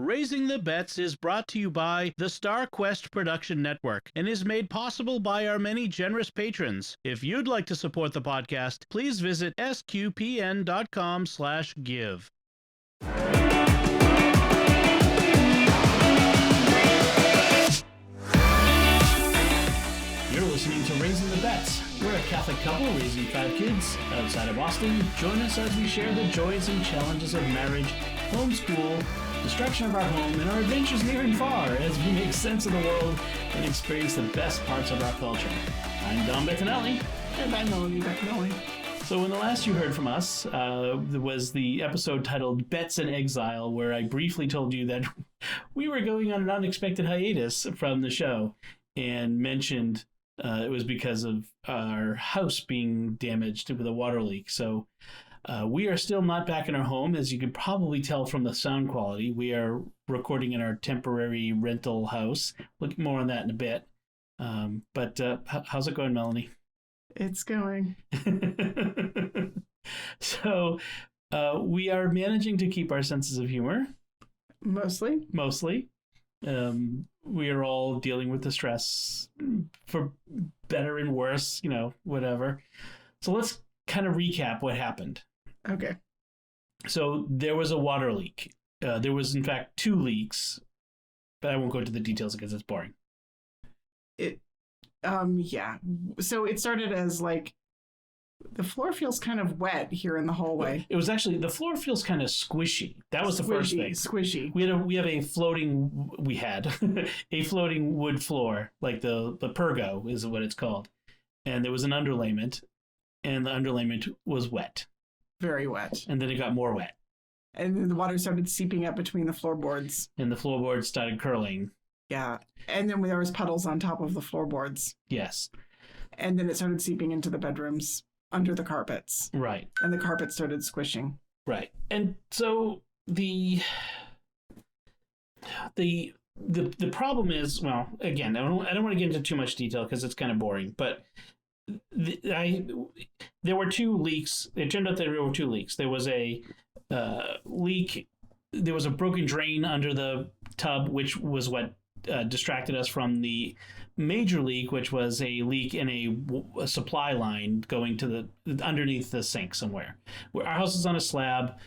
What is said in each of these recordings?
Raising the Bets is brought to you by the Star Quest Production Network and is made possible by our many generous patrons. If you'd like to support the podcast, please visit sqpn.com/give. You're listening to Raising the Bets. We're a Catholic couple raising 5 kids outside of Boston. Join us as we share the joys and challenges of marriage, homeschool, destruction of our home, and our adventures near and far as we make sense of the world and experience the best parts of our culture. I'm Don Bettinelli. And I'm Melanie Bettinelli. So in the last you heard from us, there was the episode titled Bets in Exile, where I briefly told you that we were going on an unexpected hiatus from the show and mentioned it was because of our house being damaged with a water leak. So we are still not back in our home, as you could probably tell from the sound quality. We are recording in our temporary rental house. Look more on that in a bit. But how's it going, Melanie? It's going. So we are managing to keep our senses of humor. Mostly. We are all dealing with the stress for better and worse, whatever. So let's kind of recap what happened. Okay. So there was a water leak. There was, in fact, 2 leaks, but I won't go into the details because it's boring. Yeah. So it started as like, the floor feels kind of wet here in the hallway. It was actually, the floor feels kind of squishy. That was the first thing. Squishy. We had a floating wood floor, like the pergo is what it's called. And there was an underlayment, and the underlayment was wet. Very wet. And then it got more wet. And then the water started seeping up between the floorboards. And the floorboards started curling. Yeah. And then there was puddles on top of the floorboards. Yes. And then it started seeping into the bedrooms under the carpets. Right. And the carpet started squishing. Right. And so the problem is, well, again, I don't want to get into too much detail because it's kind of boring, but there were 2 leaks. It turned out there were 2 leaks. There was a leak. There was a broken drain under the tub, which was what distracted us from the major leak, which was a leak in a supply line going to the underneath the sink somewhere. Our house is on a slab.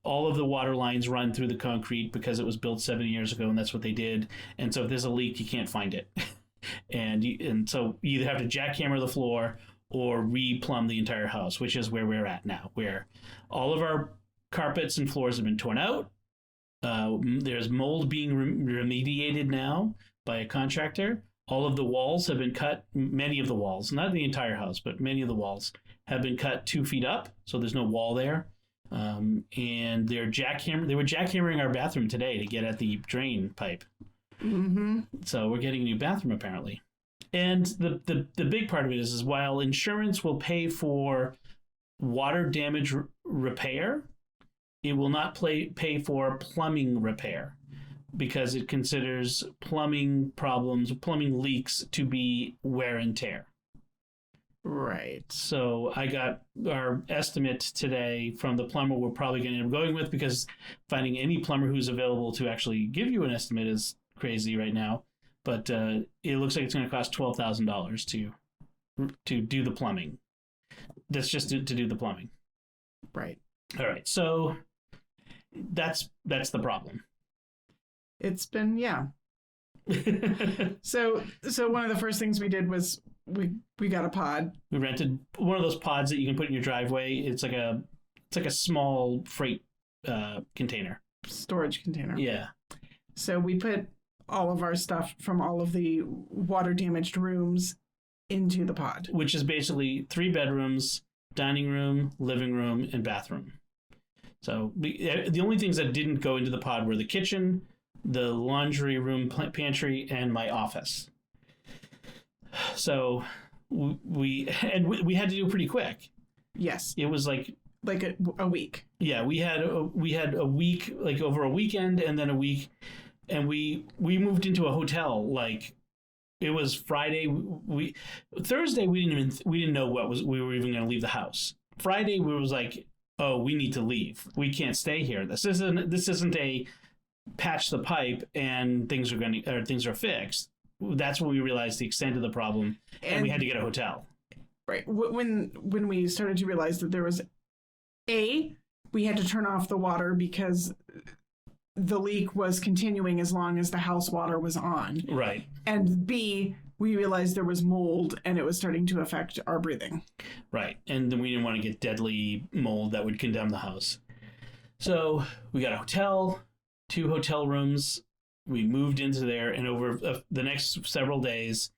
All of the water lines run through the concrete because it was built 70 years ago, and that's what they did. And so if there's a leak, you can't find it. And so you either have to jackhammer the floor or re-plumb the entire house, which is where we're at now, where all of our carpets and floors have been torn out. There's mold being remediated now by a contractor. All of the walls have been cut. Many of the walls, not the entire house, but many of the walls have been cut 2 feet up, so there's no wall there. And they were jackhammering our bathroom today to get at the drain pipe. Mm-hmm. So we're getting a new bathroom apparently. And the big part of it is while insurance will pay for water damage repair, it will not pay for plumbing repair, because it considers plumbing leaks to be wear and tear. Right. So I got our estimate today from the plumber we're probably going to end up going with, because finding any plumber who's available to actually give you an estimate is crazy right now. But it looks like it's going to cost $12,000 to do the plumbing. That's just to do the plumbing. Right. All right. So that's the problem. It's been, yeah. So one of the first things we did was we got a pod. We rented one of those pods that you can put in your driveway. It's like a small freight container. Storage container. Yeah. So we put all of our stuff from all of the water damaged rooms into the pod. Which is basically 3 bedrooms, dining room, living room, and bathroom. So the only things that didn't go into the pod were the kitchen, the laundry room, pantry, and my office. So we had to do it pretty quick. Yes. It was like a week. Yeah, we had a week, like over a weekend, and then a week, and we moved into a hotel. Like it was Friday. Thursday we didn't know we were even going to leave the house. Friday we was like, oh, we need to leave. We can't stay here. This isn't a patch the pipe and things are fixed, that's when we realized the extent of the problem, and we had to get a hotel. Right. When we started to realize that there was we had to turn off the water because the leak was continuing as long as the house water was on. Right. And B, we realized there was mold and it was starting to affect our breathing. Right. And then we didn't want to get deadly mold that would condemn the house. So we got a hotel, 2 hotel rooms. We moved into there, and over the next several days,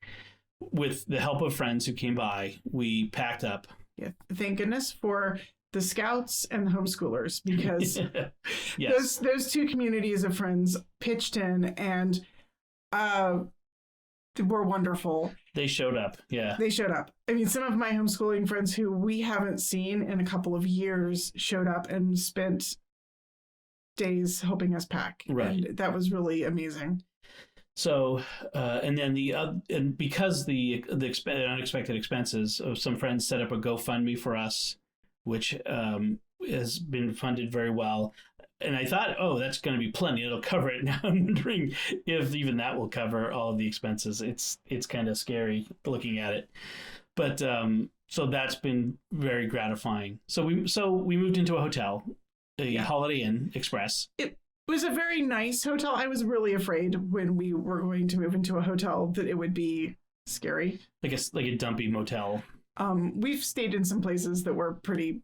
with the help of friends who came by, we packed up. Yeah. Thank goodness for the scouts and the homeschoolers, because yes. those 2 communities of friends pitched in and were wonderful. They showed up. Yeah. They showed up. I mean, some of my homeschooling friends who we haven't seen in a couple of years showed up and spent days helping us pack. Right. And that was really amazing. So, and then and because the unexpected expenses, some friends set up a GoFundMe for us, which has been funded very well. And I thought, oh, that's going to be plenty. It'll cover it. Now I'm wondering if even that will cover all of the expenses. It's kind of scary looking at it. But so that's been very gratifying. So we moved into a hotel, a Holiday Inn Express. It was a very nice hotel. I was really afraid when we were going to move into a hotel that it would be scary. Like a dumpy motel. We've stayed in some places that were pretty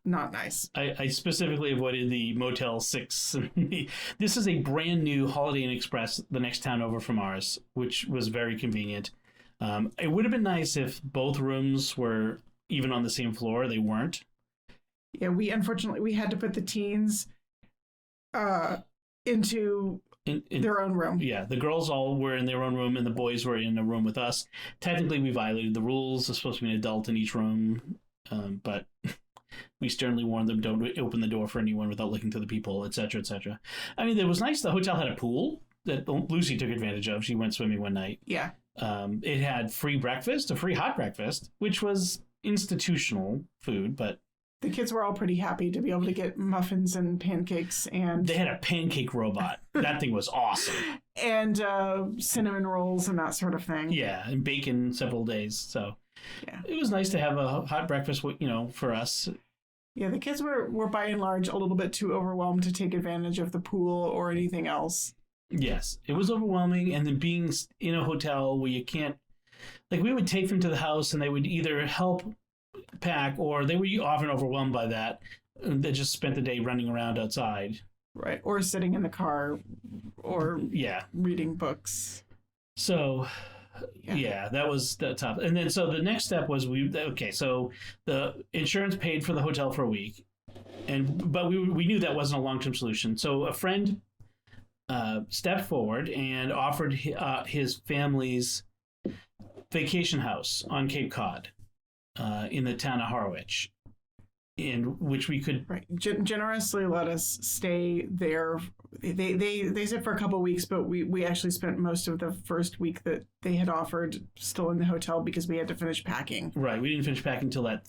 not nice. I specifically avoided the Motel 6. This is a brand new Holiday Inn Express, the next town over from ours, which was very convenient. It would have been nice if both rooms were even on the same floor. They weren't. Yeah, we had to put the teens into their own room. Yeah, the girls all were in their own room and the boys were in a room with us. Technically, we violated the rules. There's supposed to be an adult in each room, but we sternly warned them, don't open the door for anyone without looking to the people, etc., etc. I mean, it was nice. The hotel had a pool that Lucy took advantage of. She went swimming one night. Yeah. It had free breakfast, a free hot breakfast, which was institutional food, but the kids were all pretty happy to be able to get muffins and pancakes, and they had a pancake robot. That thing was awesome. And cinnamon rolls and that sort of thing. Yeah, and bacon several days. So yeah, it was nice to have a hot breakfast, for us. Yeah, the kids were by and large a little bit too overwhelmed to take advantage of the pool or anything else. Yes, it was overwhelming, and then being in a hotel where you can't, like, we would take them to the house and they would either help pack or they were often overwhelmed by that. They just spent the day running around outside. Right, or sitting in the car or reading books. So that was the top. And then so the next step was so the insurance paid for the hotel for a week, but we knew that wasn't a long-term solution. So a friend stepped forward and offered his family's vacation house on Cape Cod in the town of Harwich, in which we could generously let us stay there. They said for a couple of weeks, but we actually spent most of the first week that they had offered still in the hotel because we had to finish packing. Right, we didn't finish packing until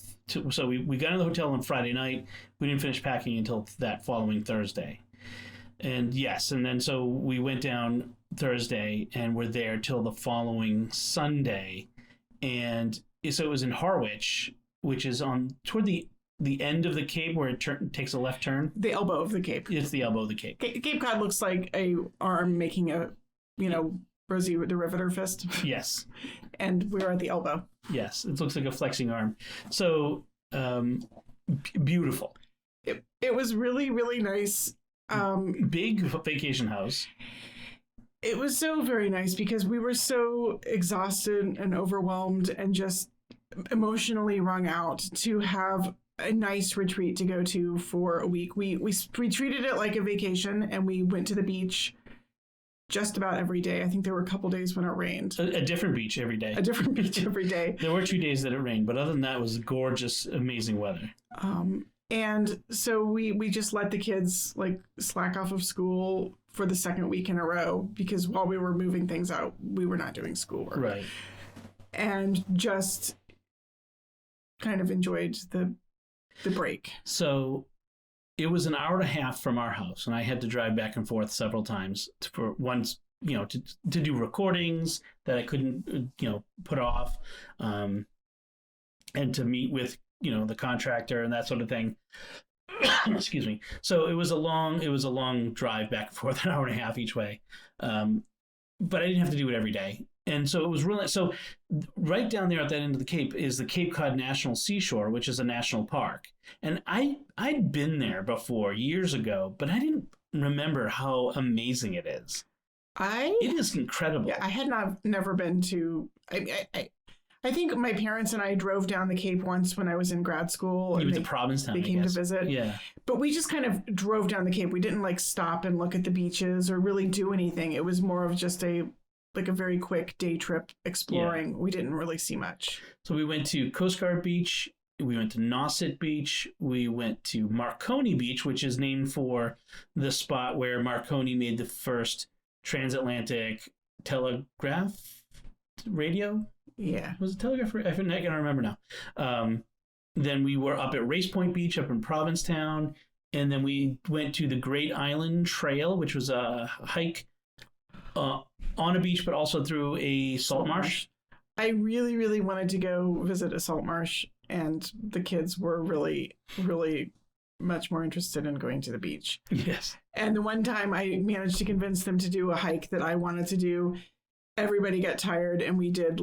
so we got in the hotel on Friday night. We didn't finish packing until that following Thursday. And then so we went down Thursday and were there till the following Sunday. And so it was in Harwich, which is toward the end of the Cape where it takes a left turn. The elbow of the Cape. It's the elbow of the Cape. Cape Cod looks like a arm making a, Rosie the Riveter fist. Yes. And we're at the elbow. Yes, it looks like a flexing arm. So beautiful. It was really, really nice. Big vacation house. It was so very nice because we were so exhausted and overwhelmed and just emotionally wrung out to have a nice retreat to go to for a week. We treated it like a vacation, and we went to the beach just about every day. I think there were a couple days when it rained. A different beach every day. A different beach every day. There were 2 days that it rained, but other than that, it was gorgeous, amazing weather. And so we just let the kids slack off of school for the second week in a row because while we were moving things out, we were not doing schoolwork. Right. And just kind of enjoyed the break. So it was an hour and a half from our house, and I had to drive back and forth several times for once, to do recordings that I couldn't, put off, and to meet with, the contractor and that sort of thing. Excuse me. So it was a long drive back and forth, an hour and a half each way. But I didn't have to do it every day. And so it was really, so right down there at that end of the Cape is the Cape Cod National Seashore, which is a national park. And I'd been there before years ago, but I didn't remember how amazing it is. It is incredible. Yeah, I had never been to, I think my parents and I drove down the Cape once when I was in grad school. You went to Provincetown, They came to visit. Yeah. But we just kind of drove down the Cape. We didn't stop and look at the beaches or really do anything. It was more of just a very quick day trip exploring. Yeah. We didn't really see much. So we went to Coast Guard Beach. We went to Nauset Beach. We went to Marconi Beach, which is named for the spot where Marconi made the first transatlantic telegraph radio. Yeah. Was it telegraph? I can't remember now. Then we were up at Race Point Beach up in Provincetown. And then we went to the Great Island Trail, which was a hike on a beach, but also through a salt marsh. I really, really wanted to go visit a salt marsh, and the kids were really, really much more interested in going to the beach. Yes. And the one time I managed to convince them to do a hike that I wanted to do, everybody got tired, and we did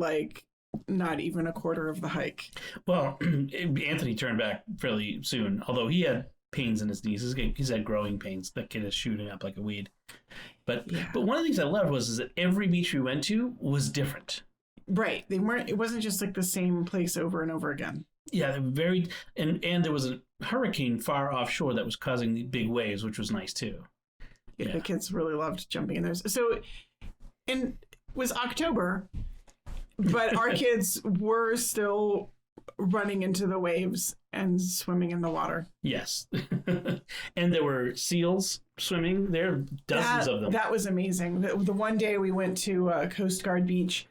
not even a quarter of the hike. Well, Anthony turned back fairly soon, although he had pains in his knees. He's had growing pains. That kid is shooting up like a weed. But one of the things I loved was that every beach we went to was different. Right. It wasn't just the same place over and over again. Yeah, very, and there was a hurricane far offshore that was causing the big waves, which was nice too. Yeah, the kids really loved jumping in there. So, and it was October, but our kids were still running into the waves and swimming in the water. Yes. And there were seals swimming there, dozens of them. That was amazing. The one day we went to Coast Guard Beach,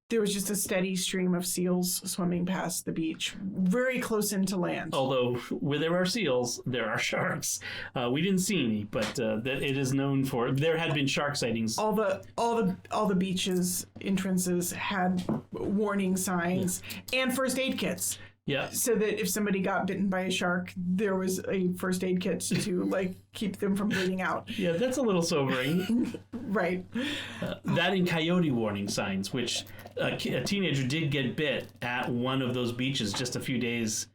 there was just a steady stream of seals swimming past the beach, very close into land. Although where there are seals, there are sharks. We didn't see any, but it is known for. There had been shark sightings. All the beaches entrances had warning signs and first aid kits. Yeah. So that if somebody got bitten by a shark, there was a first aid kit to keep them from bleeding out. Yeah, that's a little sobering. Right. That and coyote warning signs, which a teenager did get bit at one of those beaches just a few days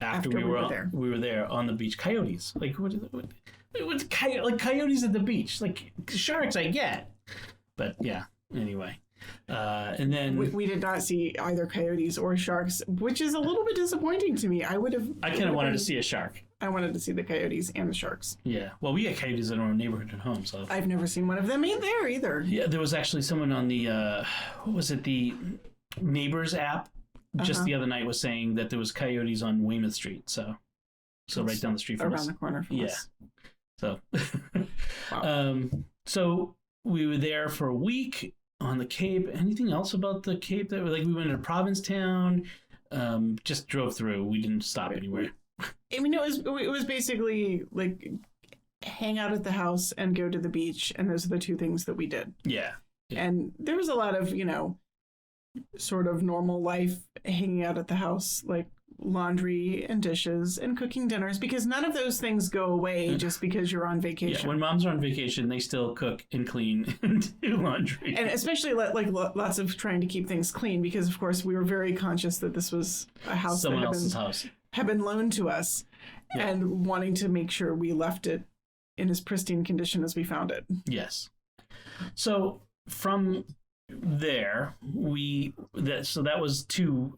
after we were there on the beach. Coyotes, what's coyotes at the beach? Sharks, I get, but yeah. Anyway. And then we did not see either coyotes or sharks, which is a little bit disappointing to me. I kind of wanted to see a shark. I wanted to see the coyotes and the sharks. Yeah. Well, we got coyotes in our neighborhood at home, so I've never seen one of them there either. Yeah, there was actually someone on the the Neighbors app just the other night was saying that there was coyotes on Weymouth Street, so right down the street from us. Around the corner from us. So wow. So we were there for a week on the Cape. Anything else about the Cape that we went to Provincetown, just drove through. We didn't stop anywhere. I mean, it was basically hang out at the house and go to the beach, and those are the two things that we did. Yeah. And there was a lot of, sort of normal life hanging out at the house, like laundry and dishes and cooking dinners, because none of those things go away just because you're on vacation. Yeah, when moms are on vacation, they still cook and clean and do laundry. And especially lots of trying to keep things clean, because of course we were very conscious that this was a house someone else's house had been loaned to us, and wanting to make sure we left it in as pristine condition as we found it. Yes. So from there, that was two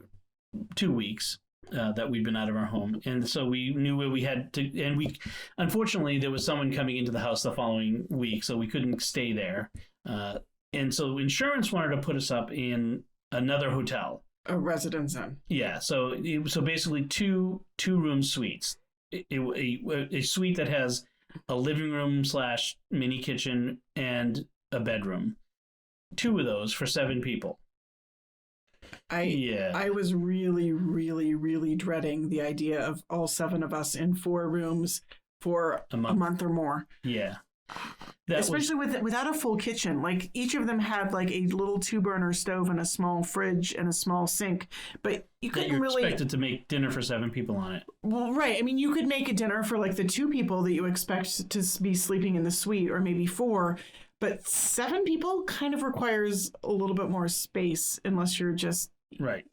weeks that we'd been out of our home, and so we knew where we had to. And unfortunately, there was someone coming into the house the following week, so we couldn't stay there. And so insurance wanted to put us up in another hotel, a residence inn. Yeah. So basically two room suites, a suite that has a living room / mini kitchen and a bedroom. 2 of those for 7 people. I was really, really, really dreading the idea of all 7 of us in 4 rooms for a month or more. Yeah. Especially without a full kitchen. Like each of them had like a little 2-burner stove and a small fridge and a small sink, but you couldn't really expected to make dinner for 7 people on it. Well, right. I mean, you could make a dinner for like the 2 people that you expect to be sleeping in the suite, or maybe 4, but 7 people kind of requires a little bit more space, unless you're just right.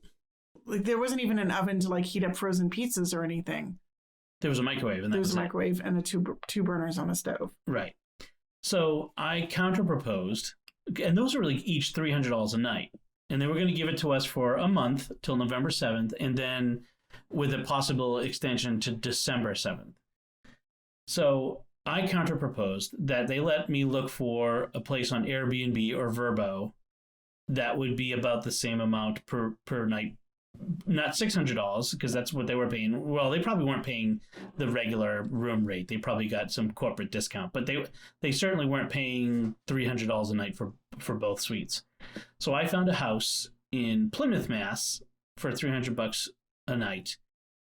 Like there wasn't even an oven to like heat up frozen pizzas or anything. There was a microwave, and there was a microwave and the two burners on a stove. Right. So I counter-proposed, and those were like each $300 a night. And they were going to give it to us for a month till November 7th, and then with a possible extension to December 7th. So I counter-proposed that they let me look for a place on Airbnb or Vrbo that would be about the same amount per night. Not $600, because that's what they were paying. Well, they probably weren't paying the regular room rate. They probably got some corporate discount, but they certainly weren't paying $300 a night for both suites. So I found a house in Plymouth, Mass, for $300 a night,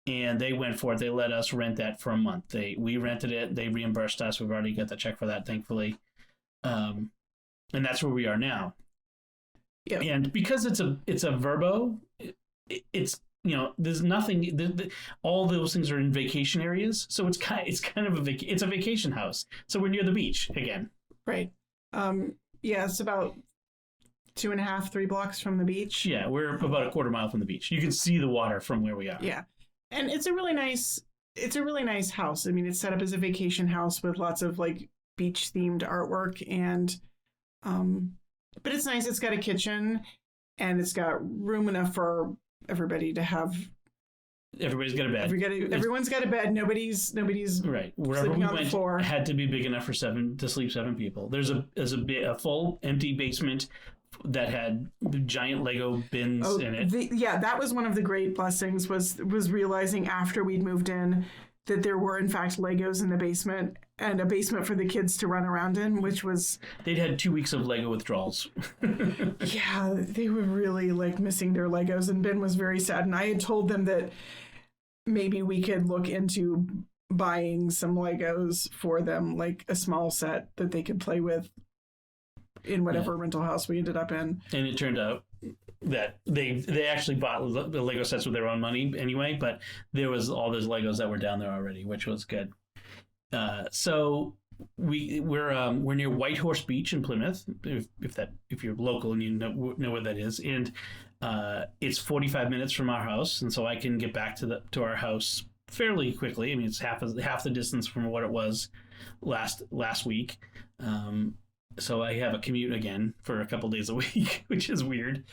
and they went for it. They let us rent that for a month. We rented it. They reimbursed us. We've already got the check for that, thankfully, and that's where we are now. Yeah. And because it's a Vrbo. It's there's nothing. All those things are in vacation areas, so it's kind of it's a vacation house. So we're near the beach again. Right. Yeah, it's about 2.5, 3 blocks from the beach. Yeah, we're about a quarter mile from the beach. You can see the water from where we are. Yeah, and it's a really nice house. I mean, it's set up as a vacation house with lots of like beach themed artwork, and but it's nice. It's got a kitchen, and it's got room enough for everybody to have. Everybody's got a bed. Everyone's got a bed. Nobody's right. Wherever we went had to be big enough for 7 to sleep 7 people. There's a full empty basement that had giant Lego bins in it. That was one of the great blessings was realizing after we'd moved in that there were in fact Legos in the basement and a basement for the kids to run around in, which was... They'd had 2 weeks of Lego withdrawals. Yeah, they were really like missing their Legos, and Ben was very sad. And I had told them that maybe we could look into buying some Legos for them, like a small set that they could play with in whatever rental house we ended up in. And it turned out that they actually bought the Lego sets with their own money anyway, but there was all those Legos that were down there already, which was good. So we're near Whitehorse Beach in Plymouth, if you're local and you know where that is, and it's 45 minutes from our house, and so I can get back to our house fairly quickly. I mean, it's half the distance from what it was last week. So I have a commute again for a couple days a week, which is weird.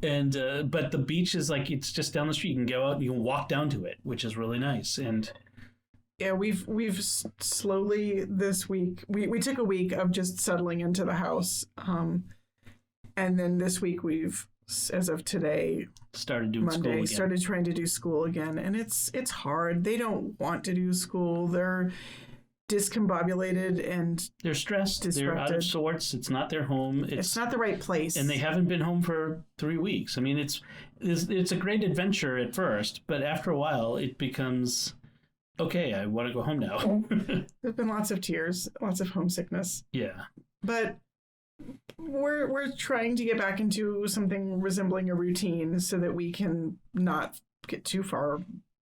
And but the beach is like, it's just down the street. You can go out and you can walk down to it, which is really nice. And yeah, we've slowly this week, we took a week of just settling into the house. And then this week we've, as of today, started doing Monday, school again. Started trying to do school again. And it's hard. They don't want to do school. They're discombobulated and they're stressed. Disrupted. They're out of sorts. It's not their home. It's not the right place. And they haven't been home for 3 weeks. I mean, it's a great adventure at first, but after a while it becomes, okay, I want to go home now. There's been lots of tears, lots of homesickness. Yeah. But we're trying to get back into something resembling a routine so that we can not get too far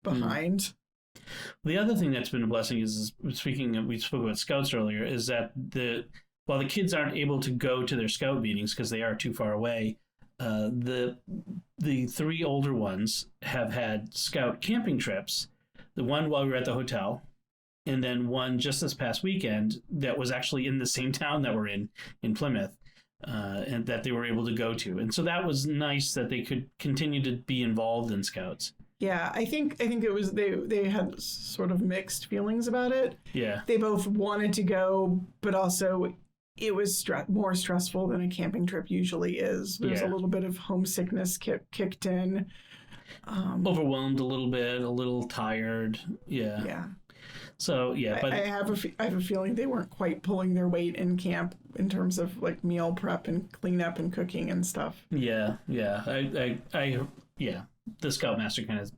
behind. The other thing that's been a blessing is we spoke about scouts earlier, is that while the kids aren't able to go to their scout meetings because they are too far away, the 3 older ones have had scout camping trips. The one while we were at the hotel, and then one just this past weekend that was actually in the same town that we're in Plymouth, and that they were able to go to. And so that was nice that they could continue to be involved in scouts. Yeah, I think it was they had sort of mixed feelings about it. Yeah. They both wanted to go, but also it was more stressful than a camping trip usually is. There's a little bit of homesickness kicked in. Overwhelmed a little bit, a little tired. Yeah. Yeah. So, yeah. But I have a feeling they weren't quite pulling their weight in camp in terms of like meal prep and cleanup and cooking and stuff. Yeah. Yeah. I the Scoutmaster kind of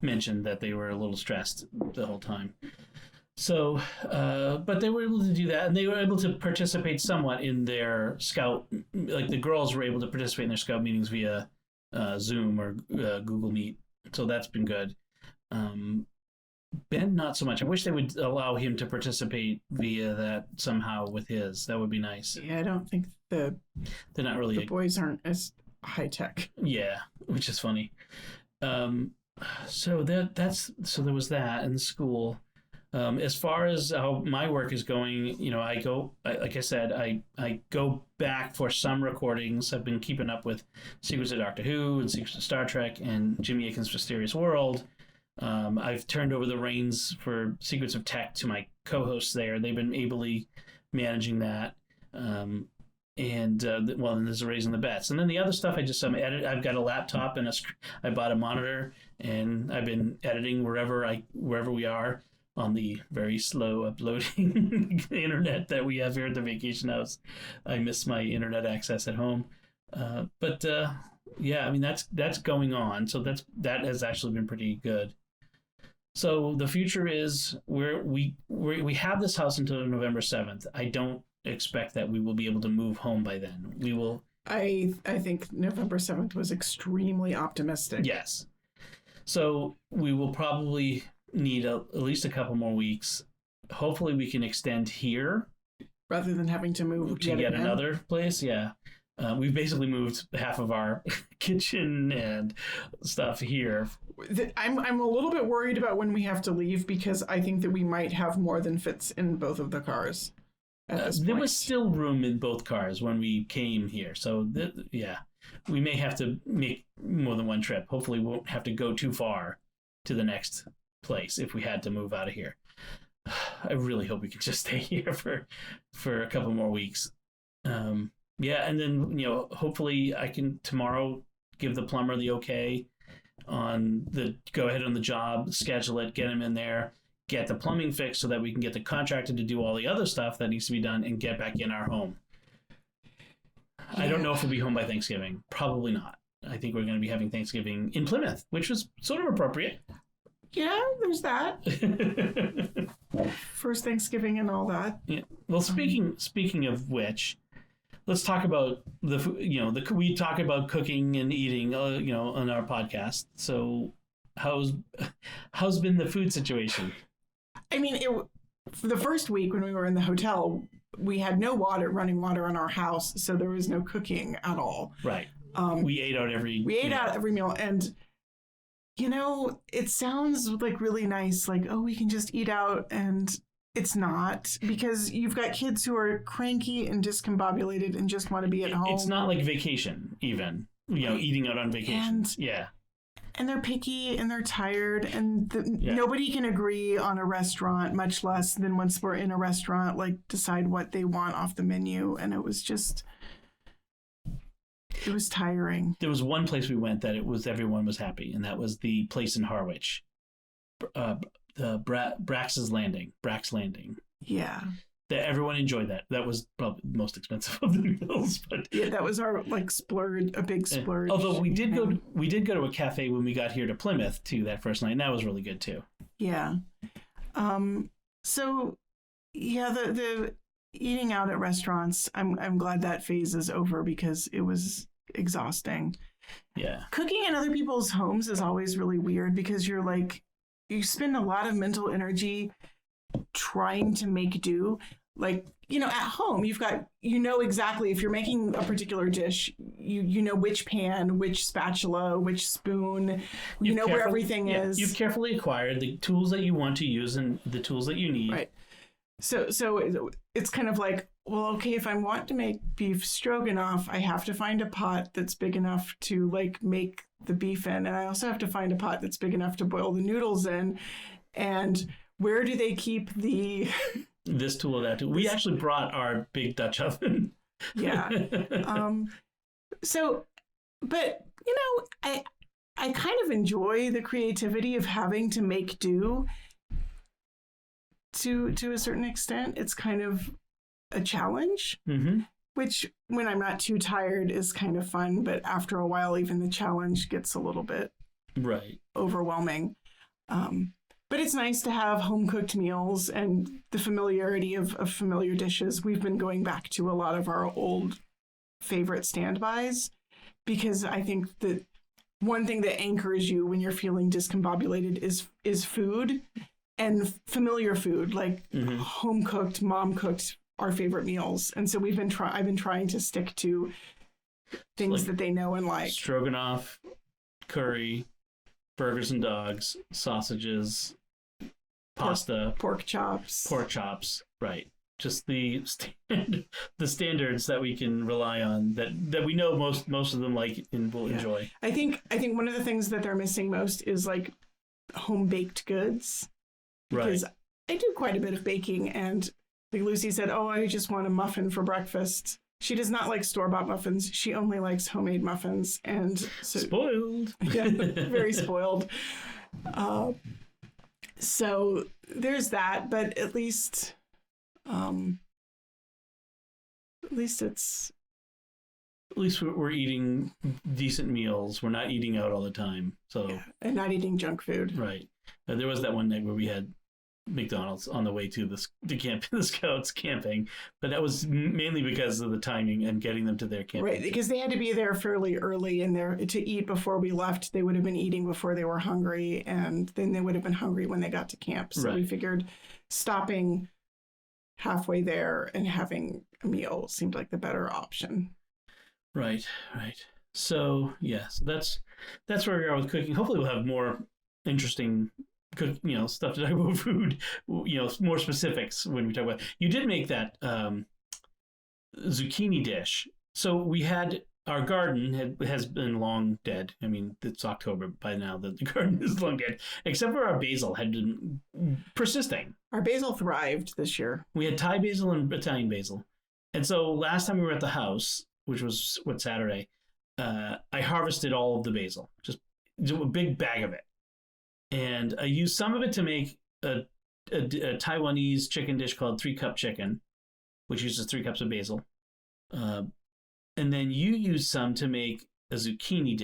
mentioned that they were a little stressed the whole time. So, but they were able to do that, and they were able to participate somewhat in their scout. Like the girls were able to participate in their scout meetings via Zoom or Google Meet. So that's been good. Ben, not so much. I wish they would allow him to participate via that somehow with his. That would be nice. Yeah, I don't think they're not really. The boys aren't as high tech. Yeah, which is funny. So there was that in school. As far as how my work is going, like I said, I go back for some recordings. I've been keeping up with Secrets of Doctor Who and Secrets of Star Trek and Jimmy Akin's Mysterious World. I've turned over the reins for Secrets of Tech to my co-hosts there. They've been ably managing that. And there's a Raising the Bets. And then the other stuff, I've got a laptop and I bought a monitor, and I've been editing wherever we are on the very slow uploading internet that we have here at the vacation house. I miss my internet access at home. Yeah, I mean, that's going on. So that has actually been pretty good. So the future is we have this house until November 7th. I don't expect that we will be able to move home by then. We will. I think November 7th was extremely optimistic. Yes. So we will probably need at least a couple more weeks. Hopefully we can extend here rather than having to move to yet another place. Yeah. We've basically moved half of our kitchen and stuff here. I'm a little bit worried about when we have to leave, because I think that we might have more than fits in both of the cars. There was still room in both cars when we came here. So, we may have to make more than one trip. Hopefully we won't have to go too far to the next place if we had to move out of here. I really hope we can just stay here for a couple more weeks. And then, hopefully I can tomorrow give the plumber the okay on the go ahead on the job, schedule it, get him in there, get the plumbing fixed so that we can get the contractor to do all the other stuff that needs to be done and get back in our home. Yeah. I don't know if we'll be home by Thanksgiving. Probably not. I think we're going to be having Thanksgiving in Plymouth, which was sort of appropriate. Yeah, there's that. First Thanksgiving and all that. Yeah. Well, speaking of which, let's talk about we talk about cooking and eating, on our podcast. So how's been the food situation? I mean, for the first week when we were in the hotel, we had no running water in our house, so there was no cooking at all. Right. We ate out every meal, and it sounds like really nice, like, oh, we can just eat out, and it's not, because you've got kids who are cranky and discombobulated and just want to be at home. It's not like vacation, even, eating out on vacation. And they're picky and they're tired, and nobody can agree on a restaurant, much less than once we're in a restaurant, like decide what they want off the menu. And it was tiring. There was one place we went that everyone was happy, and that was the place in Harwich. The Brax's Landing. Yeah. Everyone enjoyed that. That was probably the most expensive of the meals, but yeah, that was our splurge, a big splurge. Although we did go to a cafe when we got here to Plymouth too that first night, and that was really good too. Yeah. So yeah, the eating out at restaurants, I'm glad that phase is over, because it was exhausting. Yeah. Cooking in other people's homes is always really weird, because you spend a lot of mental energy trying to make do. At home, you've got, exactly, if you're making a particular dish, you know which pan, which spatula, which spoon, where everything is. You've carefully acquired the tools that you want to use and the tools that you need. Right. So it's kind of like, well, okay, if I want to make beef stroganoff, I have to find a pot that's big enough to make the beef in. And I also have to find a pot that's big enough to boil the noodles in. And where do they keep this tool or that tool? We actually brought our big Dutch oven. Yeah. But I kind of enjoy the creativity of having to make do. To a certain extent, it's kind of a challenge, which, when I'm not too tired, is kind of fun. But after a while, even the challenge gets a little bit overwhelming. But it's nice to have home-cooked meals and the familiarity of familiar dishes. We've been going back to a lot of our old favorite standbys because I think that one thing that anchors you when you're feeling discombobulated is food and familiar food, like home-cooked, mom-cooked, our favorite meals. And so I've been trying to stick to things that they know and like. Stroganoff, curry, burgers and dogs, sausages, pasta, pork chops, right? Just the standards that we can rely on that we know most of them like and will enjoy. I think one of the things that they're missing most is like home baked goods, because I do quite a bit of baking, and like Lucy said, "Oh, I just want a muffin for breakfast." She does not like store-bought muffins. She only likes homemade muffins, and so, spoiled. Yeah, very spoiled. So there's that, but at least we're eating decent meals. We're not eating out all the time. So and not eating junk food. Right. There was that one night where we had McDonald's on the way to the Scouts camping, but that was mainly because of the timing and getting them to their camping. Right, because they had to be there fairly early and there to eat before we left. They would have been eating before they were hungry, and then they would have been hungry when they got to camp. So we figured stopping halfway there and having a meal seemed like the better option. Right. So yes, that's where we are with cooking. Hopefully we'll have more interesting stuff to talk about food, more specifics when we talk about. You did make that zucchini dish. So we had our garden has been long dead. I mean, it's October by now. The garden is long dead, except for our basil had been persisting. Our basil thrived this year. We had Thai basil and Italian basil, and so last time we were at the house, which was Saturday, I harvested all of the basil, just a big bag of it. And I used some of it to make a Taiwanese chicken dish called 3-cup chicken, which uses 3 cups of basil. And then you used some to make a zucchini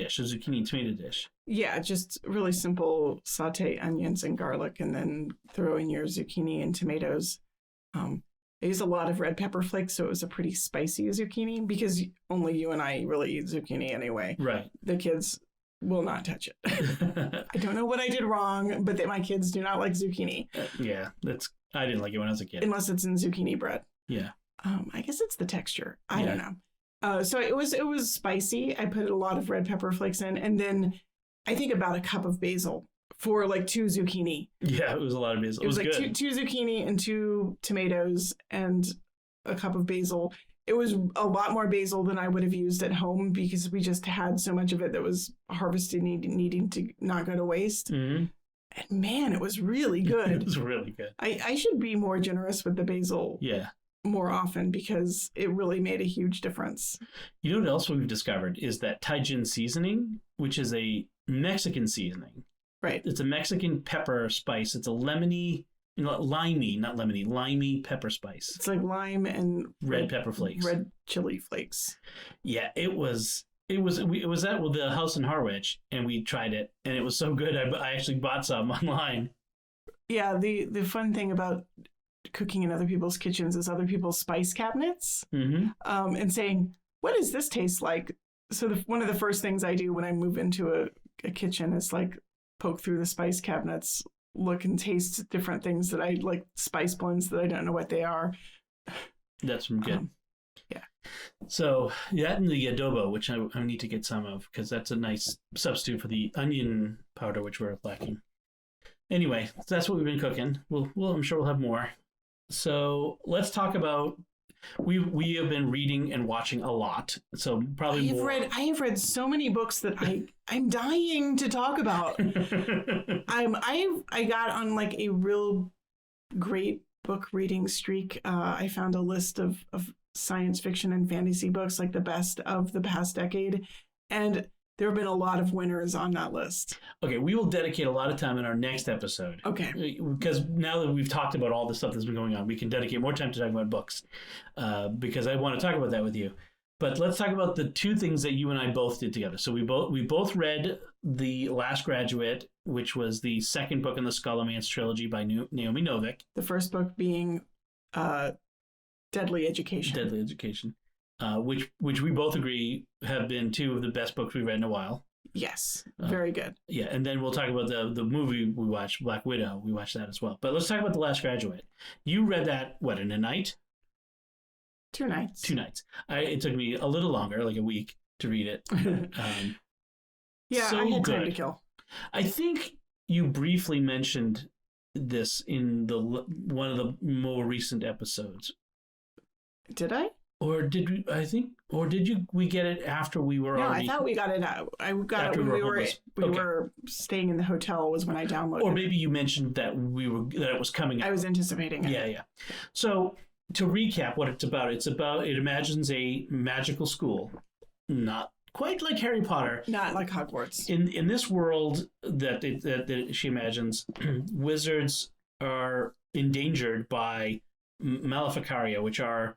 tomato dish. Yeah, just really simple saute onions and garlic and then throw in your zucchini and tomatoes. I used a lot of red pepper flakes, so it was a pretty spicy zucchini because only you and I really eat zucchini anyway. Right. The kids will not touch it. I don't know what I did wrong, but that my kids do not like zucchini. I didn't like it when I was a kid. Unless it's in zucchini bread. Yeah. I guess it's the texture. I don't know. So it was spicy. I put a lot of red pepper flakes in, and then I think about a cup of basil for like 2 zucchini. Yeah, it was a lot of basil. It was like good. two zucchini and 2 tomatoes and a cup of basil. It was a lot more basil than I would have used at home because we just had so much of it that was harvested needing to not go to waste. Mm-hmm. And man, it was really good. It was really good. I should be more generous with the basil more often because it really made a huge difference. You know what else we've discovered is that Taijin Seasoning, which is a Mexican seasoning. Right. It's a Mexican pepper spice. It's a limey pepper spice. It's like lime and red pepper flakes. Red chili flakes. Yeah, it was at the house in Harwich, and we tried it, and it was so good. I actually bought some online. Yeah, the fun thing about cooking in other people's kitchens is other people's spice cabinets, and saying, "What does this taste like?" So one of the first things I do when I move into a kitchen is like poke through the spice cabinets, look and taste different things that I like, spice blends that I don't know what they are. That's good. Yeah. So that and the adobo, which I need to get some of because that's a nice substitute for the onion powder, which we're lacking. Anyway, that's what we've been cooking. I'm sure we'll have more. So let's talk about. We have been reading and watching a lot, so probably I have read so many books that I'm dying to talk about. I got on like a real great book reading streak. I found a list of science fiction and fantasy books, like the best of the past decade, and there have been a lot of winners on that list. Okay, we will dedicate a lot of time in our next episode. Okay. Because now that we've talked about all the stuff that's been going on, we can dedicate more time to talking about books because I want to talk about that with you. But let's talk about the two things that you and I both did together. So we both read The Last Graduate, which was the second book in the Scholomance trilogy by Naomi Novik. The first book being Deadly Education. Deadly Education, which we both agree have been two of the best books we've read in a while. Yes, very good. Yeah, and then we'll talk about the movie we watched, Black Widow. We watched that as well. But let's talk about The Last Graduate. You read that, what, in a night? 2 nights. 2 nights. It took me a little longer, like a week, to read it. Yeah, so I had time good. to kill. I think you briefly mentioned this in one of the more recent episodes. Did I? Or did we? I think. Or did you? We get it after we were already. No, I thought we got it out. I got it when we were staying in the hotel. Was when I downloaded. Or maybe you mentioned that it was coming out. I was anticipating it. Yeah. So to recap, what it's about. It imagines a magical school, not quite like Harry Potter. Not like Hogwarts. In this world that she imagines, wizards are endangered by Maleficaria, which are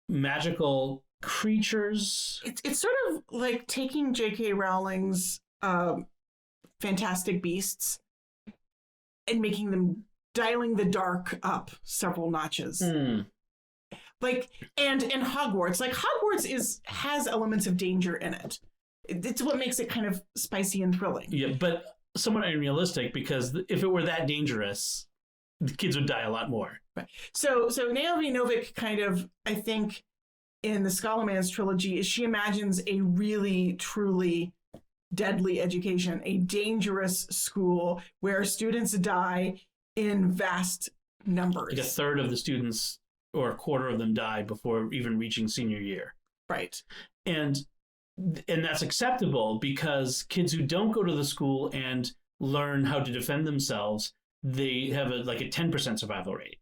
magical creatures. It's sort of like taking J.K. Rowling's Fantastic Beasts and making them dialing the dark up several notches. Like and Hogwarts, like Hogwarts has elements of danger in it. It's what makes it kind of spicy and thrilling. Yeah, but somewhat unrealistic, because if it were that dangerous, the kids would die a lot more. Right. So Naomi Novik kind of, I think, in the Scholomance trilogy, she imagines a really, truly deadly education, a dangerous school where students die in vast numbers. Like a third of the students or a quarter of them die before even reaching senior year. Right. And that's acceptable because kids who don't go to the school and learn how to defend themselves, they have a 10% survival rate.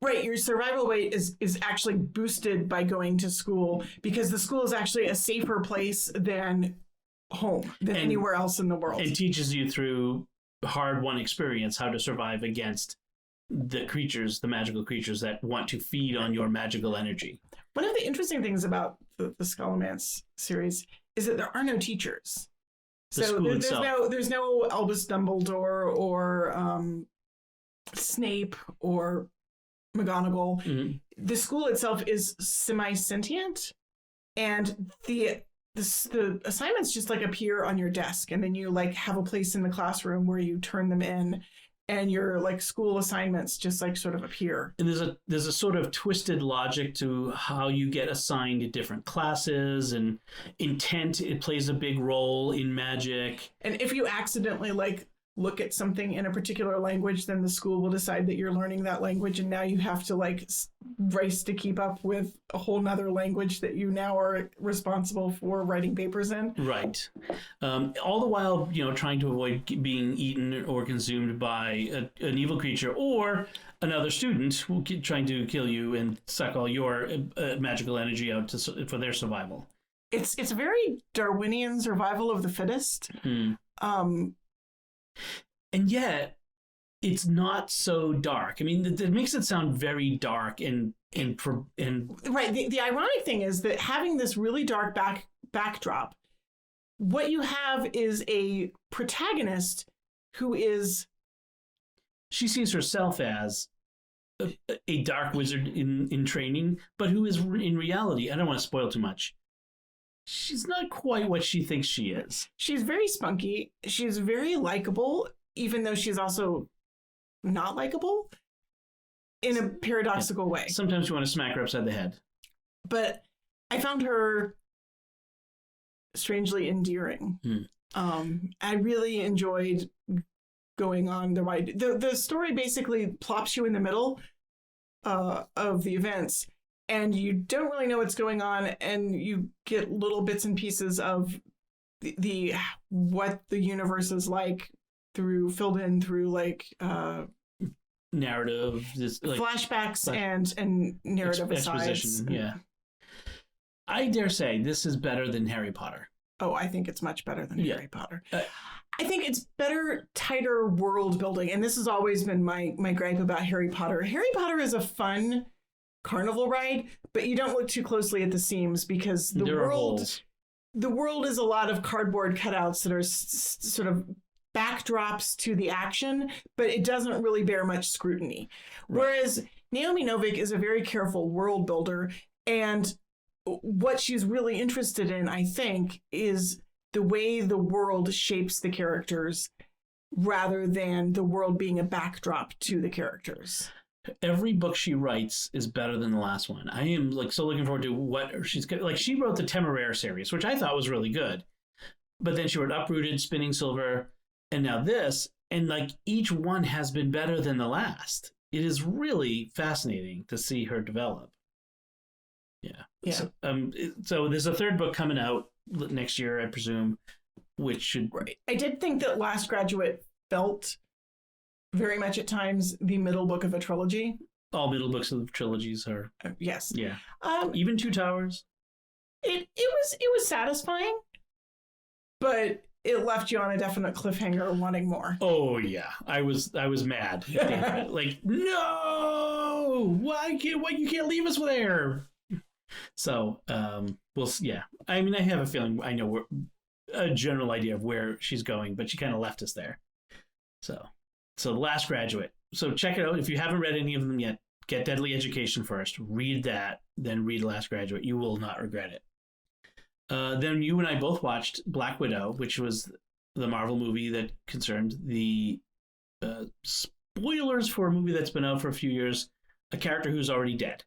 Right, your survival rate is actually boosted by going to school because the school is actually a safer place than home, than anywhere else in the world. It teaches you through hard-won experience how to survive against the creatures, the magical creatures that want to feed on your magical energy. One of the interesting things about the Scholomance series is that there are no teachers. There's no Albus Dumbledore or Snape or McGonagall. Mm-hmm. The school itself is semi-sentient, and the assignments just like appear on your desk, and then you like have a place in the classroom where you turn them in, and your like school assignments just like sort of appear. And there's a sort of twisted logic to how you get assigned to different classes, and intent, it plays a big role in magic. And if you accidentally like look at something in a particular language, then the school will decide that you're learning that language, and now you have to like race to keep up with a whole nother language that you now are responsible for writing papers in. Right. All the while, trying to avoid being eaten or consumed by an evil creature or another student who trying to kill you and suck all your magical energy out for their survival. It's very Darwinian survival of the fittest. And yet, it's not so dark. I mean, it makes it sound very dark and right. The ironic thing is that having this really dark backdrop, what you have is a protagonist who is. She sees herself as a dark wizard in training, but who is in reality, I don't want to spoil too much, she's not quite what she thinks she is. She's very spunky. She's very likable, even though she's also not likable in a paradoxical way. Sometimes you want to smack her upside the head. But I found her strangely endearing. I really enjoyed going on the ride. The story basically plops you in the middle of the events, and you don't really know what's going on, and you get little bits and pieces of the what the universe is like filled in through like narrative, flashbacks and narrative asides. Yeah. I dare say this is better than Harry Potter. Oh, I think it's much better than Harry Potter. I think it's better, tighter world building. And this has always been my gripe about Harry Potter. Harry Potter is a fun carnival ride, but you don't look too closely at the seams because the world is a lot of cardboard cutouts that are sort of backdrops to the action, but it doesn't really bear much scrutiny. Right. Whereas Naomi Novik is a very careful world builder, and what she's really interested in, I think, is the way the world shapes the characters rather than the world being a backdrop to the characters. Every book she writes is better than the last one. I am like so looking forward to what she's like. She wrote the Temeraire series, which I thought was really good, but then she wrote Uprooted, Spinning Silver, and now this, and like each one has been better than the last. It is really fascinating to see her develop. Yeah. So there's a third book coming out next year, I presume, which should. Right. I did think that Last Graduate felt very much at times the middle book of a trilogy. All middle books of trilogies are. Yes. Yeah. Even Two Towers. It was satisfying, but it left you on a definite cliffhanger wanting more. Oh yeah, I was mad. Like, no, why you can't leave us there? So yeah. I mean, I have a feeling I know a general idea of where she's going, but she kind of left us there. So The Last Graduate. So check it out if you haven't read any of them yet. Get Deadly Education first. Read that, then read Last Graduate. You will not regret it. Then you and I both watched Black Widow, which was the Marvel movie that concerned the spoilers for a movie that's been out for a few years, a character who's already dead.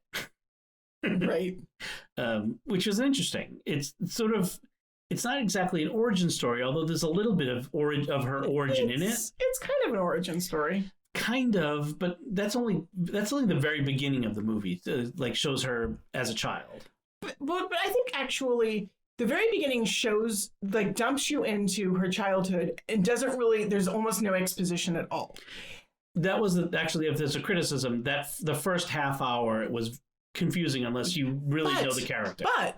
Right. Which is interesting. It's not exactly an origin story, although there's a little bit of her origin in it. It's kind of an origin story. Kind of, but that's only the very beginning of the movie. Like shows her as a child. But I think actually the very beginning shows, like, dumps you into her childhood and doesn't really, there's almost no exposition at all. That was actually, if there's a criticism, that the first half hour was confusing unless you really know the character. But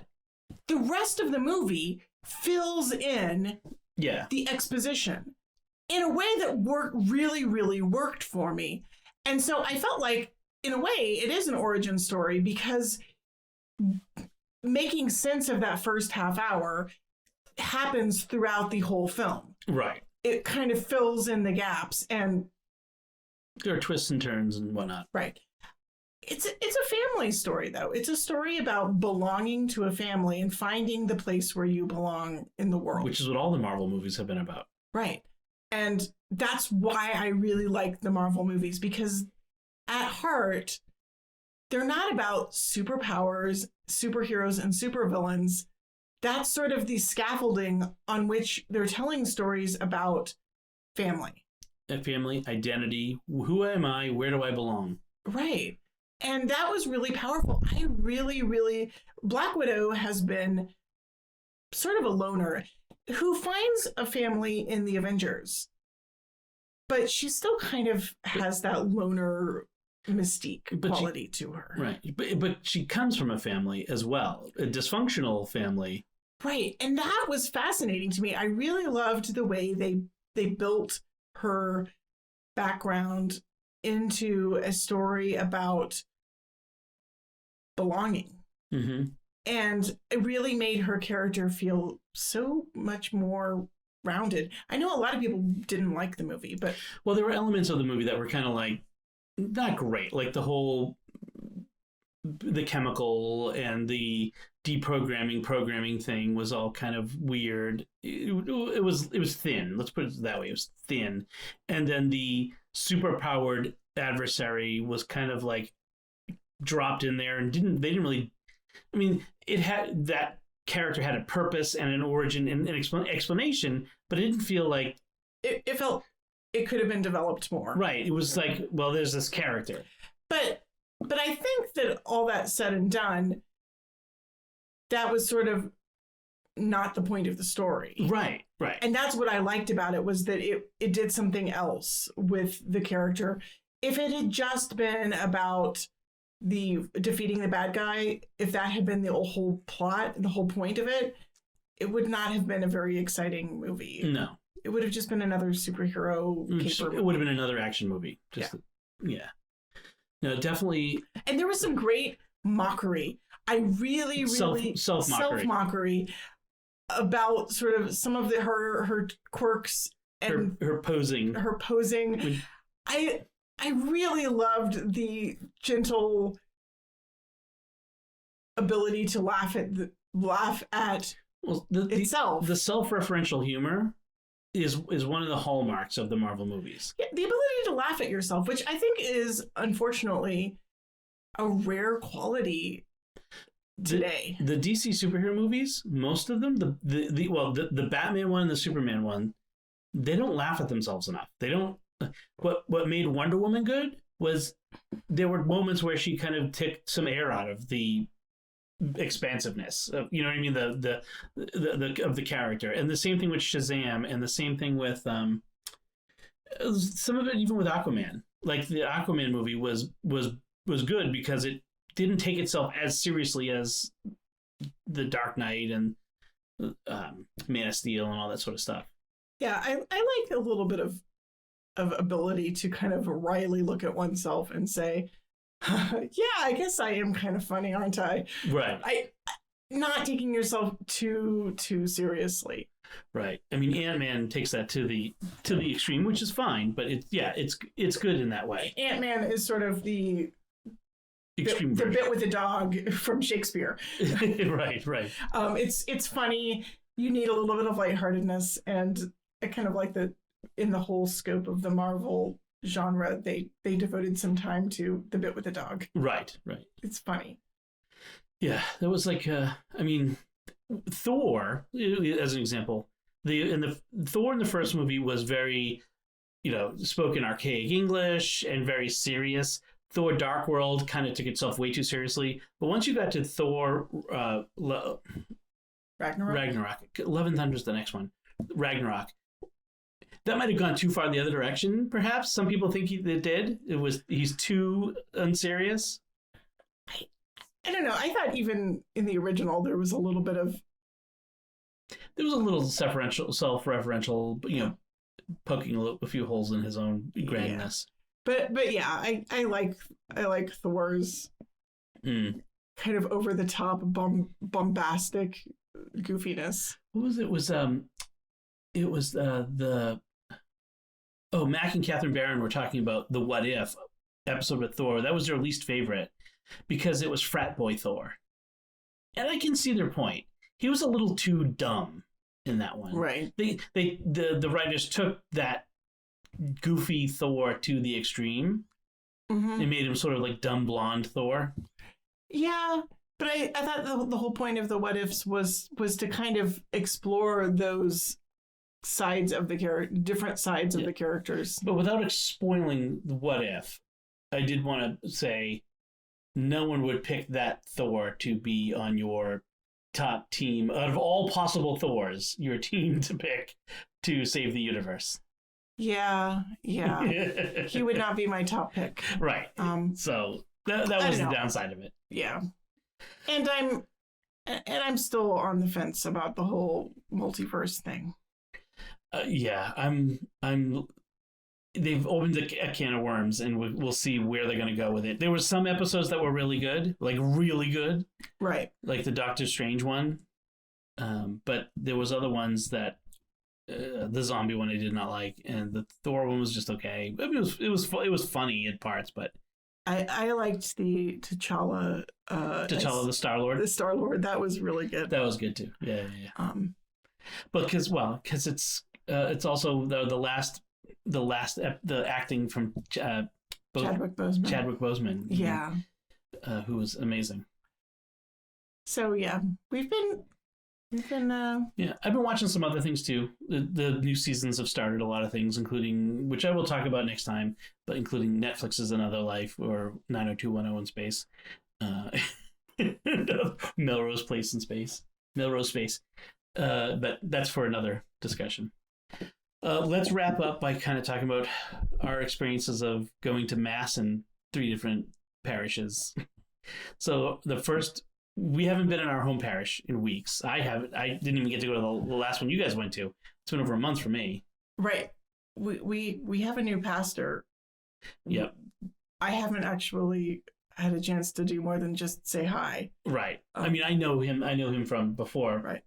the rest of the movie fills in the exposition in a way that really worked for me. And so I felt like, in a way, it is an origin story because making sense of that first half hour happens throughout the whole film. Right. It kind of fills in the gaps, and there are twists and turns and whatnot. Right. It's a family story, though. It's a story about belonging to a family and finding the place where you belong in the world. Which is what all the Marvel movies have been about. Right. And that's why I really like the Marvel movies, because at heart, they're not about superpowers, superheroes, and supervillains. That's sort of the scaffolding on which they're telling stories about family. Family, identity, who am I, where do I belong? Right. And that was really powerful. I really, Black Widow has been sort of a loner who finds a family in the Avengers, but she still kind of has that loner mystique quality to her. Right. But she comes from a family as well, a dysfunctional family. Right. And that was fascinating to me. I really loved the way they built her background into a story about belonging. Mm-hmm. And it really made her character feel so much more rounded. I know a lot of people didn't like the movie, but... Well, there were elements of the movie that were kind of like, not great. Like the chemical and the programming thing was all kind of weird. It was thin. Let's put it that way. It was thin. And then the superpowered adversary was kind of like dropped in there and they didn't really, I mean, it had, that character had a purpose and an origin and an explanation, but it didn't feel like it felt it could have been developed more. Right. It was like, well, there's this character. But I think that all that said and done, that was sort of not the point of the story. Right. And that's what I liked about it, was that it did something else with the character. If it had just been about the defeating the bad guy, if that had been the whole plot, the whole point of it, it would not have been a very exciting movie. No. It would have just been another superhero caper movie. It would have been another action movie. Yeah. No, definitely. And there was some great mockery. I really, really self-mockery about sort of some of her quirks and her posing. I really loved the gentle ability to laugh at itself. The self-referential humor is one of the hallmarks of the Marvel movies. Yeah, the ability to laugh at yourself, which I think is unfortunately a rare quality today. The DC superhero movies, most of them, the Batman one and the Superman one, they don't laugh at themselves enough. They don't. What made Wonder Woman good was there were moments where she kind of took some air out of the expansiveness of, you know what I mean, the of the character. And the same thing with Shazam, and the same thing with some of it even with Aquaman. Like the Aquaman movie was good because it didn't take itself as seriously as the Dark Knight and Man of Steel and all that sort of stuff. Yeah, I like a little bit of ability to kind of wryly look at oneself and say, yeah, I guess I am kind of funny, aren't I? Right. Not taking yourself too seriously. Right. I mean, Ant-Man takes that to the extreme, which is fine, but it's good in that way. Ant-Man is sort of the extreme the bit with the dog from Shakespeare. Right. It's funny. You need a little bit of lightheartedness, and I kind of like that in the whole scope of the Marvel genre, they devoted some time to the bit with the dog. Right. It's funny. Yeah, that was like, I mean, Thor, as an example, Thor in the first movie was very, spoke in archaic English and very serious. Thor Dark World kind of took itself way too seriously. But once you got to Thor Ragnarok, Love and Thunder is the next one, Ragnarok, that might have gone too far the other direction, perhaps. Some people think it did. He's too unserious. I don't know. I thought even in the original there was a little bit of... There was a little self-referential, poking a few holes in his own grandness. Yeah. But yeah, I like Thor's kind of over the top, bombastic goofiness. What was it? It was Mac and Catherine Barron were talking about the What If episode with Thor. That was their least favorite because it was frat boy Thor. And I can see their point. He was a little too dumb in that one. Right. The writers took that goofy Thor to the extreme. Mm-hmm. They made him sort of like dumb blonde Thor. Yeah, but I thought the whole point of the What Ifs was to kind of explore those sides of the different sides of the characters. But without spoiling the What If, I did want to say no one would pick that Thor to be on your top team out of all possible Thors, your team to pick to save the universe. Yeah. He would not be my top pick. Right. So that was the downside of it. Yeah. And I'm still on the fence about the whole multiverse thing. They've opened a can of worms, and we'll see where they're going to go with it. There were some episodes that were really good, right? Like the Doctor Strange one, but there was other ones that the zombie one I did not like, and the Thor one was just okay. I mean, it was funny in parts, but I liked the T'Challa, the Star-Lord. The Star-Lord, that was really good. That was good too. Yeah. But because it's also the acting from Chadwick Boseman. Yeah. Who was amazing. So yeah, we've been yeah, I've been watching some other things too. The new seasons have started a lot of things, including, which I will talk about next time, but including Netflix's Another Life or 90210 in Space. Melrose Space. But that's for another discussion. Let's wrap up by kind of talking about our experiences of going to Mass in 3 different parishes. So we haven't been in our home parish in weeks. I didn't even get to go to the last one you guys went to. It's been over a month for me. Right. We have a new pastor. Yep. I haven't actually had a chance to do more than just say hi. Right. I mean, I know him from before. Right.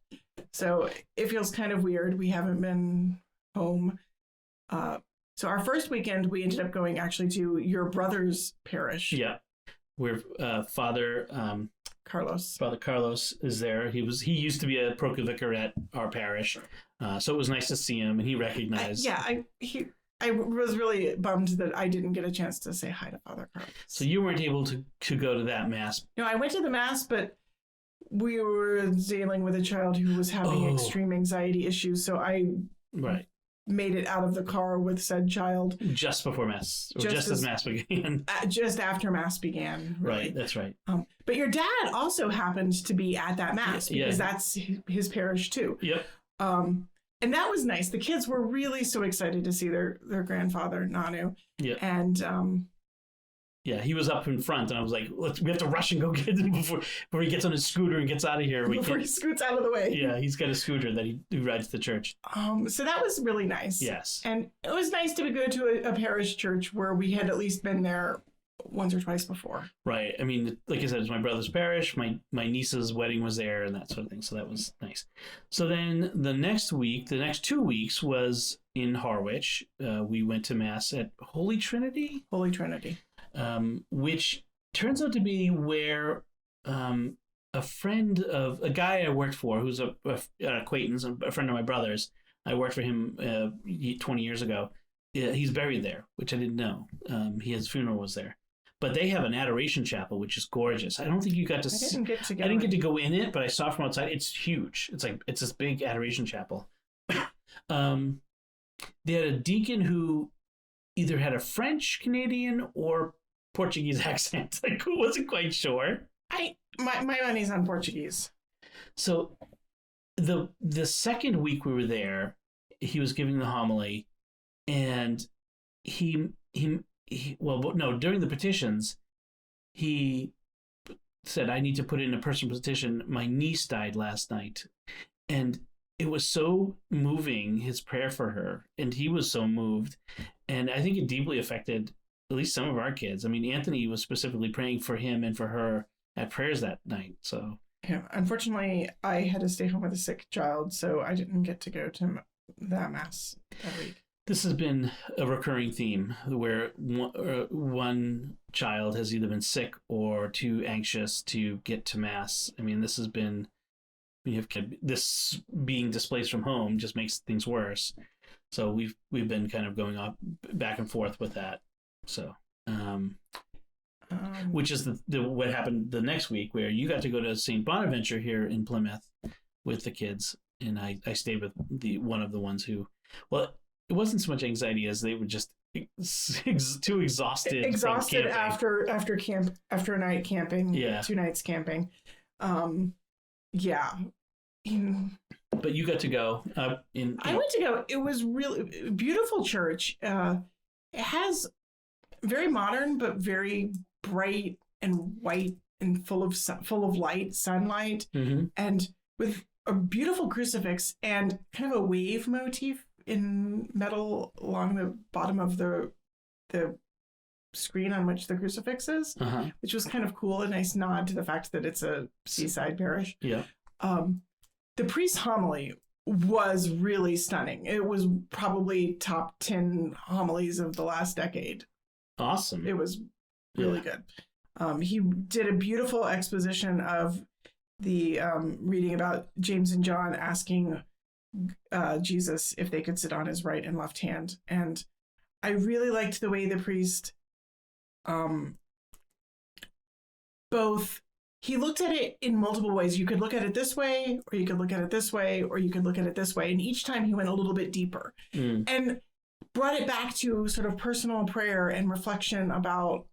So it feels kind of weird. We haven't been home. So our first weekend, we ended up going actually to your brother's parish. Yeah. Where Father Carlos is there. He used to be a provicar at our parish. So it was nice to see him, and he recognized. I was really bummed that I didn't get a chance to say hi to Father Carlos. So you weren't able to go to that mass. No, I went to the mass, but we were dealing with a child who was having extreme anxiety issues, so I made it out of the car with said child just before mass, or just as mass began. Just after mass began. Really. Right, that's right. But your dad also happened to be at that mass because that's his parish too. Yep. And that was nice. The kids were really so excited to see their grandfather, Nanu. Yeah. And he was up in front, and I was like, we have to rush and go get him before he gets on his scooter and gets out of here. Before he scoots out of the way. Yeah, he's got a scooter that he rides to the church. So that was really nice. Yes. And it was nice to go to a parish church where we had at least been there once or twice before. Right. I mean, like I said, it's my brother's parish. My niece's wedding was there and that sort of thing. So that was nice. So then the next 2 weeks was in Harwich. We went to mass at Holy Trinity. Holy Trinity. Which turns out to be where a friend of a guy I worked for, who's an acquaintance, a friend of my brother's. I worked for him 20 years ago. He's buried there, which I didn't know. His funeral was there. But they have an adoration chapel, which is gorgeous. I don't think you got to. I didn't get to go in it, but I saw it from outside. It's huge. It's this big adoration chapel. They had a deacon who either had a French Canadian or Portuguese accent. I wasn't quite sure. My money's on Portuguese. So the second week we were there, he was giving the homily, and during the petitions, he said, I need to put in a personal petition. My niece died last night. And it was so moving, his prayer for her. And he was so moved. And I think it deeply affected at least some of our kids. I mean, Anthony was specifically praying for him and for her at prayers that night. So yeah, unfortunately, I had to stay home with a sick child, so I didn't get to go to that mass that week. This has been a recurring theme where one child has either been sick or too anxious to get to mass. I mean, this has been, this being displaced from home just makes things worse. So we've been kind of going back and forth with that. So, which is what happened the next week, where you got to go to St. Bonaventure here in Plymouth with the kids, and I stayed with one of the ones who, well, it wasn't so much anxiety as they were just too exhausted. Exhausted after a night camping. Yeah. 2 nights camping. Yeah. But you got to go. I went to go. It was really beautiful church. It has very modern but very bright and white and full of light, sunlight, and with a beautiful crucifix and kind of a wave motif in metal along the bottom of the screen on which the crucifix is, which was kind of cool. A nice nod to the fact that it's a seaside parish. Yeah. The priest's homily was really stunning. It was probably top 10 homilies of the last decade. Awesome. It was really good. He did a beautiful exposition of the reading about James and John asking Jesus if they could sit on his right and left hand. And I really liked the way the priest he looked at it in multiple ways. You could look at it this way, or you could look at it this way, or you could look at it this way. And each time he went a little bit deeper and brought it back to sort of personal prayer and reflection about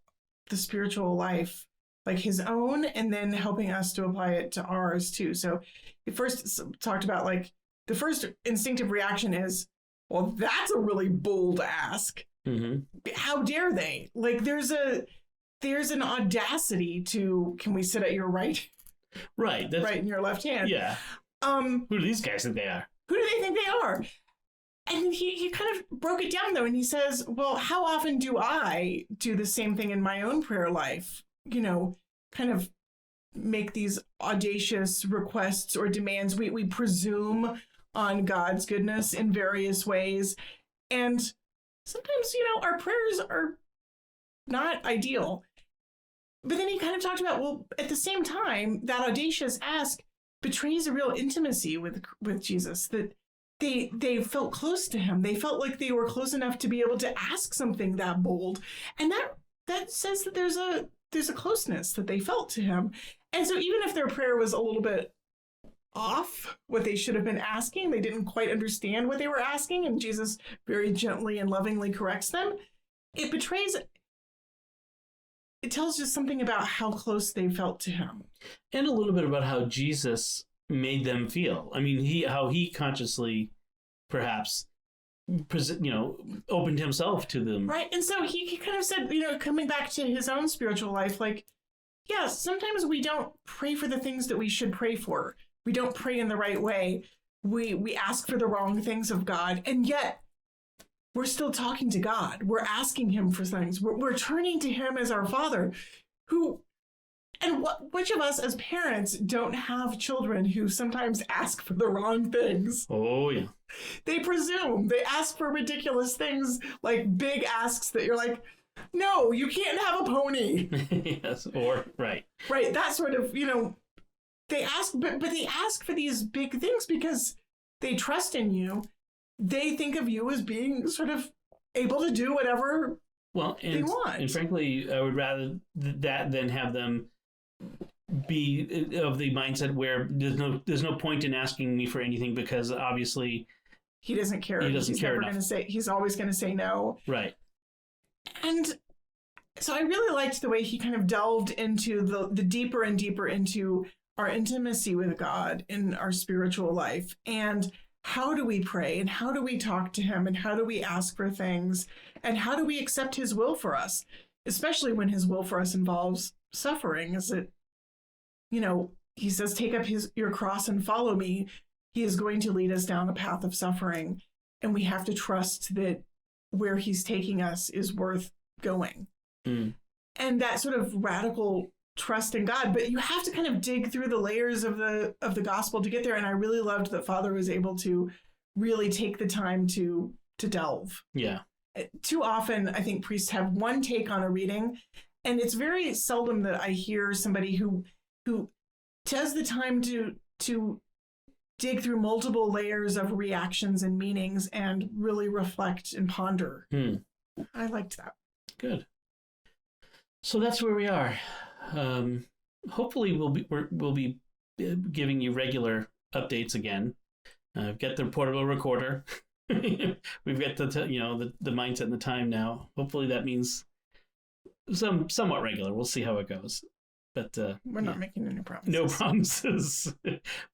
the spiritual life, like his own, and then helping us to apply it to ours too. So he first talked about, like, the first instinctive reaction is, well, that's a really bold ask. How dare they? Like, there's an audacity to, can we sit at your right? Right. Right in your left hand. Yeah. Who do these guys think they are? Who do they think they are? And he kind of broke it down, though, and he says, well, how often do I do the same thing in my own prayer life? kind of make these audacious requests or demands. We presume on God's goodness in various ways. And sometimes, our prayers are not ideal. But then he kind of talked about, well, at the same time, that audacious ask betrays a real intimacy with Jesus, that they felt close to him. They felt like they were close enough to be able to ask something that bold. And that says that there's a closeness that they felt to him. And so even if their prayer was a little bit off what they should have been asking, they didn't quite understand what they were asking, and Jesus very gently and lovingly corrects them, it tells us something about how close they felt to him. And a little bit about how Jesus made them feel. I mean, how he consciously, perhaps, opened himself to them. Right. And so he kind of said, coming back to his own spiritual life, like, yeah, sometimes we don't pray for the things that we should pray for. We don't pray in the right way. We ask for the wrong things of God. And yet we're still talking to God. We're asking him for things. We're turning to him as our Father, which of us as parents don't have children who sometimes ask for the wrong things? Oh, yeah. They presume. They ask for ridiculous things, like big asks that you're like, no, you can't have a pony. Yes, or, right. Right, that sort of, they ask, but they ask for these big things because they trust in you. They think of you as being sort of able to do whatever they want. And frankly, I would rather that than have them be of the mindset where there's no point in asking me for anything because obviously he doesn't care. He's always going to say no. Right. And so I really liked the way he kind of delved into the deeper and deeper into our intimacy with God in our spiritual life. And how do we pray? And how do we talk to him? And how do we ask for things? And how do we accept his will for us? Especially when his will for us involves suffering. Is it, he says, take up your cross and follow me. He is going to lead us down a path of suffering. And we have to trust that where he's taking us is worth going. And that sort of radical trust in God, but you have to kind of dig through the layers of the gospel to get there. And I really loved that Father was able to really take the time to delve. Yeah. Too often, I think priests have one take on a reading, and it's very seldom that I hear somebody who takes the time to dig through multiple layers of reactions and meanings and really reflect and ponder. I liked that. Good. So that's where we are. Hopefully we'll be giving you regular updates again. We've got the portable recorder. We've got the mindset and the time now. Hopefully that means somewhat regular. We'll see how it goes. But we're not making any promises. No promises.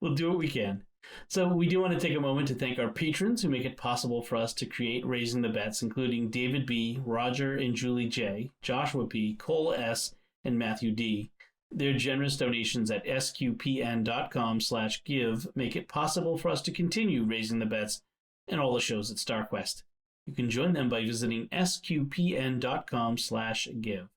We'll do what we can. So we do want to take a moment to thank our patrons who make it possible for us to create Raising the Bets, including David B., Roger and Julie J., Joshua P., Cole S., and Matthew D. Their generous donations at sqpn.com/give make it possible for us to continue Raising the Bets and all the shows at StarQuest. You can join them by visiting sqpn.com/give.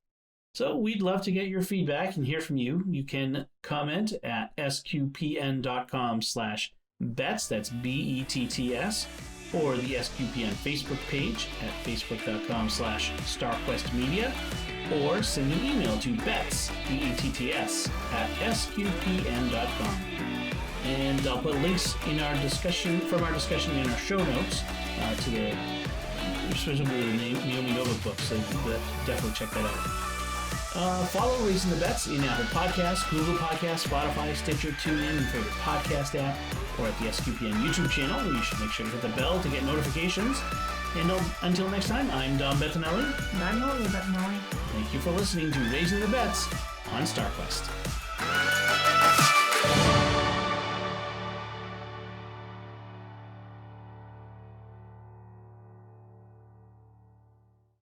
So we'd love to get your feedback and hear from you. You can comment at sqpn.com/bets, that's BETTS, or the SQPN Facebook page at facebook.com/StarQuestMedia, or send an email to bets, BETTS, at sqpn.com. And I'll put links in our discussion in our show notes to the, specifically the Naomi Novik book, so definitely check that out. Follow Raising the Bets in Apple Podcasts, Google Podcasts, Spotify, Stitcher, TuneIn, and favorite podcast app, or at the SQPN YouTube channel. You should make sure to hit the bell to get notifications. And until next time, I'm Dom Bettinelli. And I'm Lily Bettinelli. Thank you for listening to Raising the Bets on StarQuest.